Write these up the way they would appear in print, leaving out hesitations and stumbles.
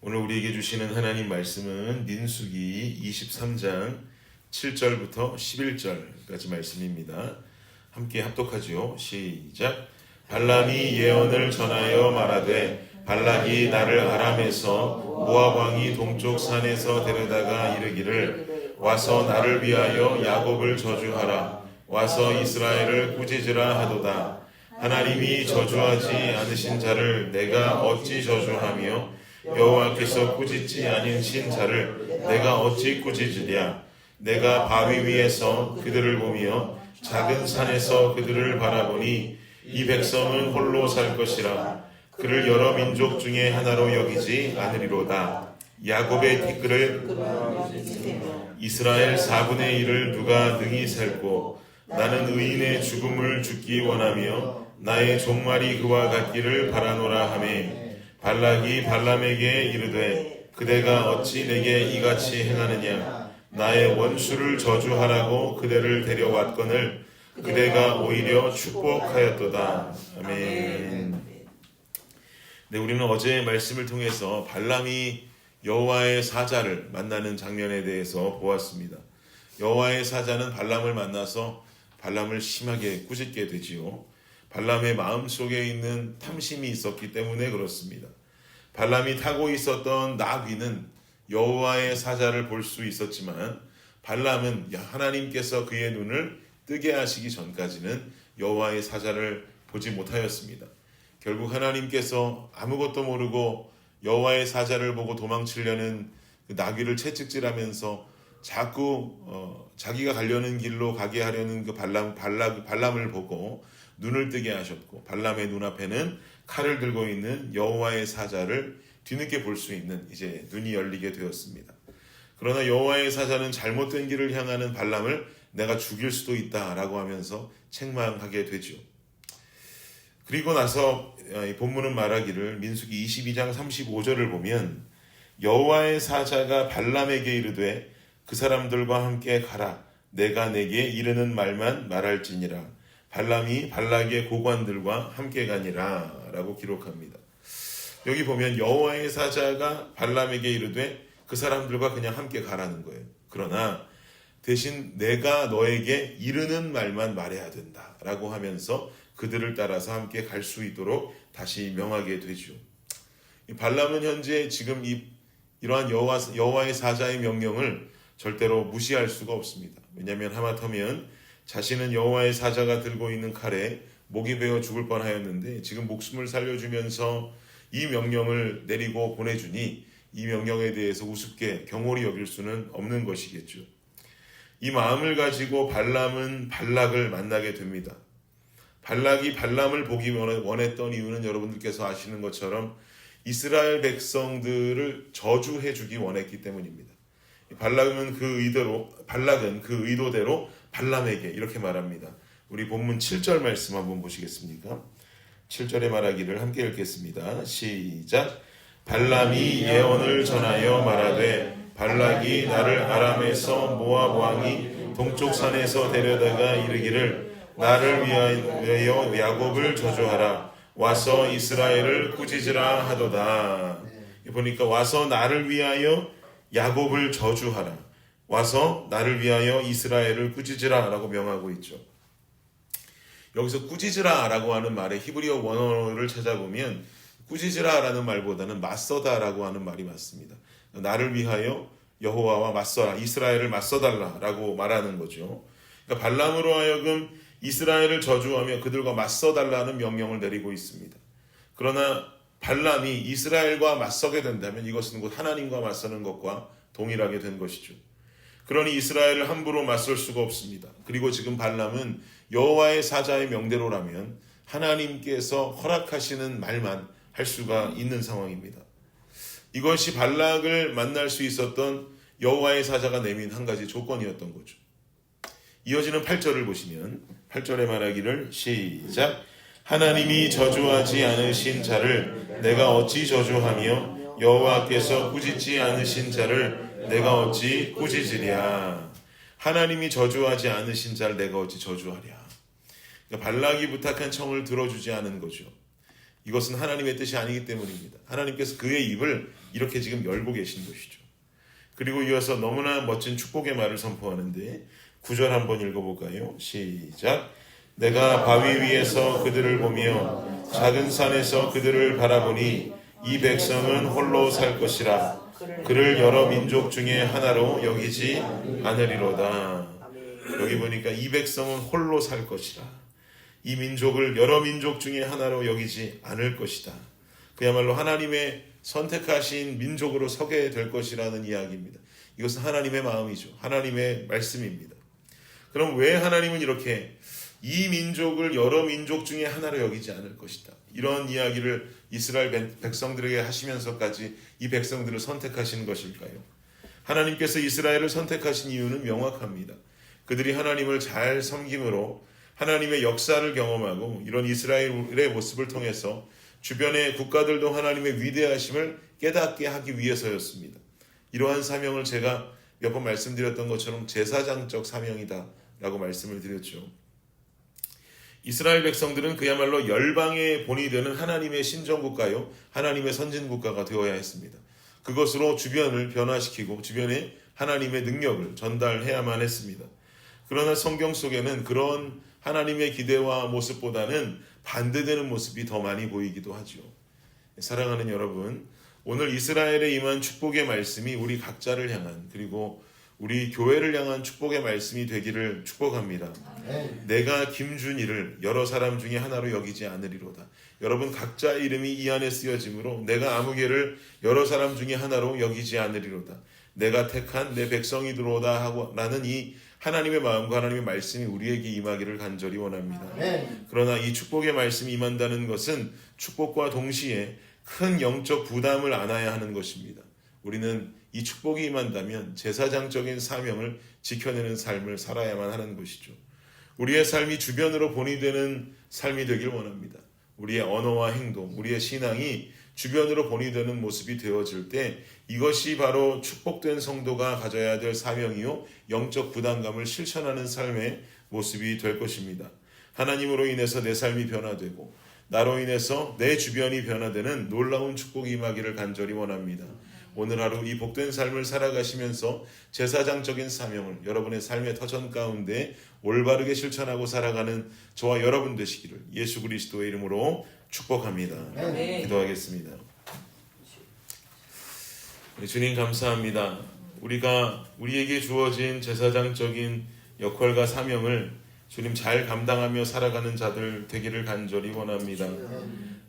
오늘 우리에게 주시는 하나님 말씀은 민수기 23장 7절부터 11절까지 말씀입니다. 함께 합독하지요. 시작. 발람이 예언을 전하여 말하되 발락이 나를 아람에서 모압 왕이 동쪽 산에서 데려다가 이르기를 와서 나를 위하여 야곱을 저주하라. 와서 이스라엘을 꾸짖으라 하도다. 하나님이 저주하지 않으신 자를 내가 어찌 저주하며 여호와께서 꾸짖지 않으신 자를 내가 어찌 꾸짖으랴. 내가 바위 위에서 그들을 보며 작은 산에서 그들을 바라보니 이 백성은 홀로 살 것이라. 그를 여러 민족 중에 하나로 여기지 않으리로다. 야곱의 티끌을 이스라엘 4분의 1을 누가 능히 셀고 나는 의인의 죽음을 죽기 원하며 나의 종말이 그와 같기를 바라노라 하매 발락이 발람에게 이르되 그대가 어찌 내게 이같이 행하느냐. 나의 원수를 저주하라고 그대를 데려왔거늘 그대가 오히려 축복하였도다. 아멘. 네, 우리는 어제 말씀을 통해서 발람이 여호와의 사자를 만나는 장면에 대해서 보았습니다. 여호와의 사자는 발람을 만나서 발람을 심하게 꾸짖게 되지요. 발람의 마음속에 있는 탐심이 있었기 때문에 그렇습니다. 발람이 타고 있었던 나귀는 여호와의 사자를 볼 수 있었지만 발람은 하나님께서 그의 눈을 뜨게 하시기 전까지는 여호와의 사자를 보지 못하였습니다. 결국 하나님께서 아무것도 모르고 여호와의 사자를 보고 도망치려는 그 나귀를 채찍질하면서 자꾸 자기가 가려는 길로 가게 하려는 그 발람을 보고 눈을 뜨게 하셨고 발람의 눈앞에는 칼을 들고 있는 여호와의 사자를 뒤늦게 볼 수 있는 이제 눈이 열리게 되었습니다. 그러나 여호와의 사자는 잘못된 길을 향하는 발람을 내가 죽일 수도 있다라고 하면서 책망하게 되죠. 그리고 나서 본문은 말하기를 민수기 22장 35절을 보면 여호와의 사자가 발람에게 이르되 그 사람들과 함께 가라. 내가 내게 이르는 말만 말할지니라. 발람이 발락의 고관들과 함께 가니라 라고 기록합니다. 여기 보면 여호와의 사자가 발람에게 이르되 그 사람들과 그냥 함께 가라는 거예요. 그러나 대신 내가 너에게 이르는 말만 말해야 된다 라고 하면서 그들을 따라서 함께 갈 수 있도록 다시 명하게 되죠. 발람은 현재 지금 이러한 여호와의 사자의 명령을 절대로 무시할 수가 없습니다. 왜냐하면 하마터면 자신은 여호와의 사자가 들고 있는 칼에 목이 베어 죽을 뻔하였는데 지금 목숨을 살려주면서 이 명령을 내리고 보내주니 이 명령에 대해서 우습게 경홀히 여길 수는 없는 것이겠죠. 이 마음을 가지고 발람은 발락을 만나게 됩니다. 발락이 발람을 보기 원했던 이유는 여러분들께서 아시는 것처럼 이스라엘 백성들을 저주해 주기 원했기 때문입니다. 발락은 그 의도대로 발람에게 이렇게 말합니다. 우리 본문 7절 말씀 한번 보시겠습니까? 7절에 말하기를 함께 읽겠습니다. 시작. 발람이 예언을 전하여 말하되 발락이 나를 아람에서 모압 왕이 동쪽 산에서 데려다가 이르기를 나를 위하여 야곱을 저주하라. 와서 이스라엘을 꾸짖으라 하도다. 보니까 와서 나를 위하여 야곱을 저주하라. 와서 나를 위하여 이스라엘을 꾸짖으라 라고 명하고 있죠. 여기서 꾸짖으라 라고 하는 말의 히브리어 원어를 찾아보면 꾸짖으라 라는 말보다는 맞서다 라고 하는 말이 맞습니다. 나를 위하여 여호와와 맞서라, 이스라엘을 맞서달라 라고 말하는 거죠. 그러니까 발람으로 하여금 이스라엘을 저주하며 그들과 맞서달라는 명령을 내리고 있습니다. 그러나 발람이 이스라엘과 맞서게 된다면 이것은 곧 하나님과 맞서는 것과 동일하게 된 것이죠. 그러니 이스라엘을 함부로 맞설 수가 없습니다. 그리고 지금 발람은 여호와의 사자의 명대로라면 하나님께서 허락하시는 말만 할 수가 있는 상황입니다. 이것이 발락을 만날 수 있었던 여호와의 사자가 내민 한 가지 조건이었던 거죠. 이어지는 8절을 보시면 8절에 말하기를 시작. 하나님이 저주하지 않으신 자를 내가 어찌 저주하며 여호와께서 꾸짖지 않으신 자를 내가 어찌 꾸짖으랴. 하나님이 저주하지 않으신 자를 내가 어찌 저주하랴. 그러니까 발락이 부탁한 청을 들어주지 않은 거죠. 이것은 하나님의 뜻이 아니기 때문입니다. 하나님께서 그의 입을 이렇게 지금 열고 계신 것이죠. 그리고 이어서 너무나 멋진 축복의 말을 선포하는데 9절 한번 읽어볼까요? 시작. 내가 바위 위에서 그들을 보며 작은 산에서 그들을 바라보니 이 백성은 홀로 살 것이라. 그를 여러 민족 중에 하나로 여기지 않으리로다. 여기 보니까 이 백성은 홀로 살 것이라. 이 민족을 여러 민족 중에 하나로 여기지 않을 것이다. 그야말로 하나님의 선택하신 민족으로 서게 될 것이라는 이야기입니다. 이것은 하나님의 마음이죠. 하나님의 말씀입니다. 그럼 왜 하나님은 이렇게 이 민족을 여러 민족 중에 하나로 여기지 않을 것이다, 이런 이야기를 이스라엘 백성들에게 하시면서까지 이 백성들을 선택하신 것일까요? 하나님께서 이스라엘을 선택하신 이유는 명확합니다. 그들이 하나님을 잘 섬김으로 하나님의 역사를 경험하고 이런 이스라엘의 모습을 통해서 주변의 국가들도 하나님의 위대하심을 깨닫게 하기 위해서였습니다. 이러한 사명을 제가 몇 번 말씀드렸던 것처럼 제사장적 사명이다 라고 말씀을 드렸죠. 이스라엘 백성들은 그야말로 열방의 본이 되는 하나님의 신정국가요, 하나님의 선진국가가 되어야 했습니다. 그것으로 주변을 변화시키고 주변에 하나님의 능력을 전달해야만 했습니다. 그러나 성경 속에는 그런 하나님의 기대와 모습보다는 반대되는 모습이 더 많이 보이기도 하죠. 사랑하는 여러분, 오늘 이스라엘에 임한 축복의 말씀이 우리 각자를 향한, 그리고 우리 교회를 향한 축복의 말씀이 되기를 축복합니다. 내가 김준희를 여러 사람 중에 하나로 여기지 않으리로다. 여러분 각자의 이름이 이 안에 쓰여지므로 내가 아무개를 여러 사람 중에 하나로 여기지 않으리로다. 내가 택한 내 백성이로다 하고 라는 이 하나님의 마음과 하나님의 말씀이 우리에게 임하기를 간절히 원합니다. 그러나 이 축복의 말씀이 임한다는 것은 축복과 동시에 큰 영적 부담을 안아야 하는 것입니다. 우리는 이 축복이 임한다면 제사장적인 사명을 지켜내는 삶을 살아야만 하는 것이죠. 우리의 삶이 주변으로 본이 되는 삶이 되길 원합니다. 우리의 언어와 행동, 우리의 신앙이 주변으로 본이 되는 모습이 되어질 때 이것이 바로 축복된 성도가 가져야 될 사명이요, 영적 부담감을 실천하는 삶의 모습이 될 것입니다. 하나님으로 인해서 내 삶이 변화되고 나로 인해서 내 주변이 변화되는 놀라운 축복이 임하기를 간절히 원합니다. 오늘 하루 이 복된 삶을 살아가시면서 제사장적인 사명을 여러분의 삶의 터전 가운데 올바르게 실천하고 살아가는 저와 여러분 되시기를 예수 그리스도의 이름으로 축복합니다. 기도하겠습니다. 주님 감사합니다. 우리에게 주어진 제사장적인 역할과 사명을 주님 잘 감당하며 살아가는 자들 되기를 간절히 원합니다.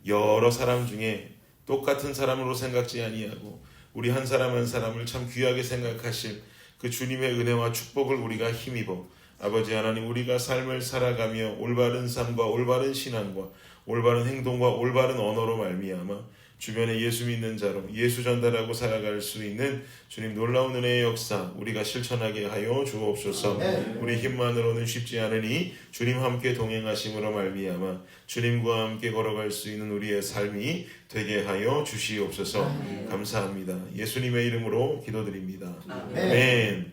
여러 사람 중에 똑같은 사람으로 생각지 아니하고 우리 한 사람 한 사람을 참 귀하게 생각하실 그 주님의 은혜와 축복을 우리가 힘입어 아버지 하나님, 우리가 삶을 살아가며 올바른 삶과 올바른 신앙과 올바른 행동과 올바른 언어로 말미암아 주변에 예수 믿는 자로 예수 전달하고 살아갈 수 있는 주님 놀라운 은혜의 역사 우리가 실천하게 하여 주옵소서. 우리 힘만으로는 쉽지 않으니 주님 함께 동행하심으로 말미암아 주님과 함께 걸어갈 수 있는 우리의 삶이 되게 하여 주시옵소서. 감사합니다. 예수님의 이름으로 기도드립니다. 아멘.